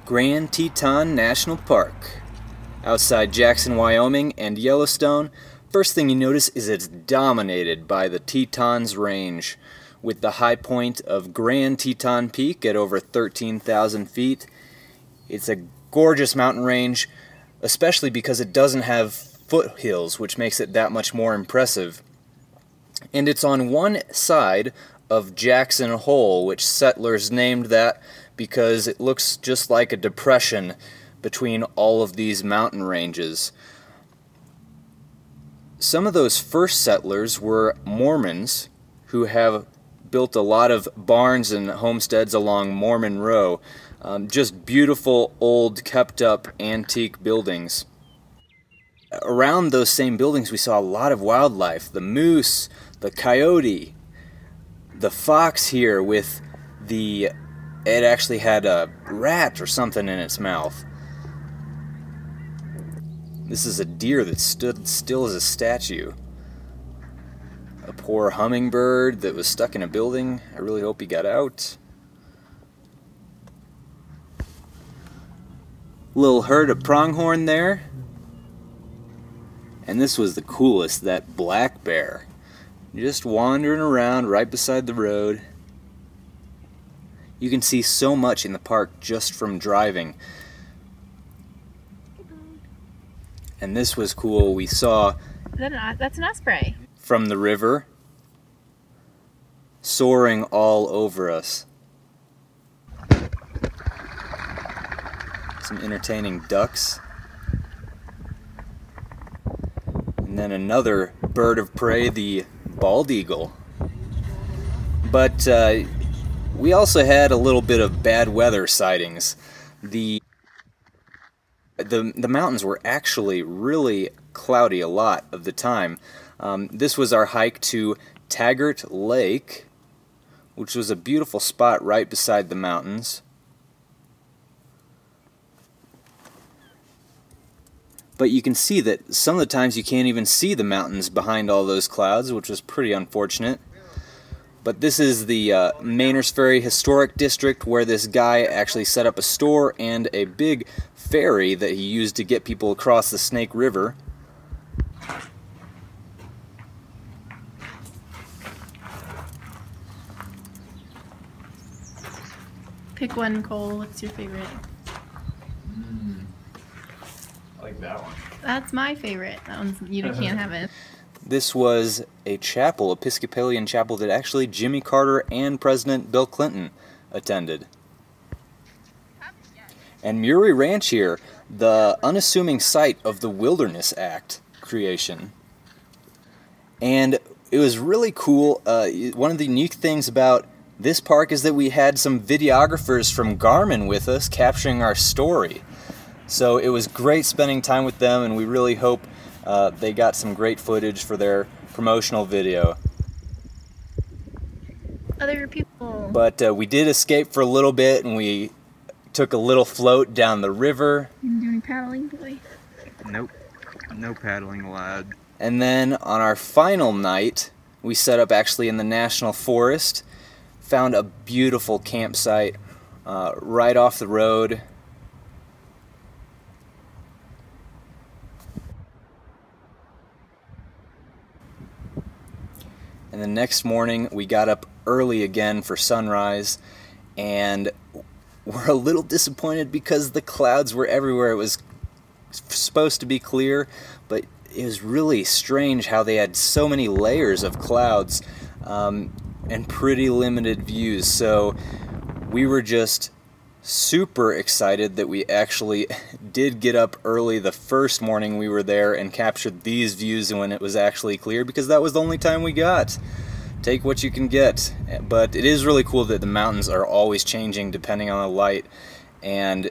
Grand Teton National Park. Outside Jackson, Wyoming and Yellowstone, first thing you notice is it's dominated by the Tetons Range, with the high point of Grand Teton Peak at over 13,000 feet. It's a gorgeous mountain range, especially because it doesn't have foothills, which makes it that much more impressive. And it's on one side of Jackson Hole, which settlers named that because it looks just like a depression between all of these mountain ranges. Some of those first settlers were Mormons who have built a lot of barns and homesteads along Mormon Row. Just beautiful, old, kept-up, antique buildings. Around those same buildings we saw a lot of wildlife. The moose, the coyote, the fox here with it actually had a rat or something in its mouth. This is a deer that stood still as a statue. A poor hummingbird that was stuck in a building. I really hope he got out. Little herd of pronghorn there. And this was the coolest, that black bear. Just wandering around right beside the road. You can see so much in the park just from driving. And this was cool. We saw... That's an osprey. From the river, soaring all over us. Some entertaining ducks. And then another bird of prey, the bald eagle. But we also had a little bit of bad weather sightings. The mountains were actually really cloudy a lot of the time. This was our hike to Taggart Lake, which was a beautiful spot right beside the mountains. But you can see that some of the times you can't even see the mountains behind all those clouds, which was pretty unfortunate. But this is the Mainers Ferry Historic District, where this guy actually set up a store and a big ferry that he used to get people across the Snake River. Pick one, Cole. What's your favorite? I like that one. That's my favorite. That one's, you can't have it. This was a chapel, Episcopalian chapel, that actually Jimmy Carter and President Bill Clinton attended. And Murie Ranch here, the unassuming site of the Wilderness Act creation. And it was really cool. One of the unique things about this park is that we had some videographers from Garmin with us capturing our story. So it was great spending time with them, and we really hope they got some great footage for their promotional video. Other people. But we did escape for a little bit, and we took a little float down the river. You didn't do any paddling, boy? Nope. No paddling allowed. And then on our final night, we set up actually in the National Forest. Found a beautiful campsite right off the road. And the next morning we got up early again for sunrise, and we're a little disappointed because the clouds were everywhere. It was supposed to be clear, but it was really strange how they had so many layers of clouds and pretty limited views. So we were just super excited that we actually did get up early the first morning we were there and captured these views when it was actually clear, because that was the only time we got. Take what you can get. But it is really cool that the mountains are always changing depending on the light, and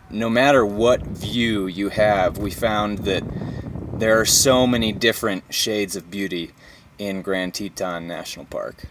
no matter what view you have, we found that there are so many different shades of beauty in Grand Teton National Park.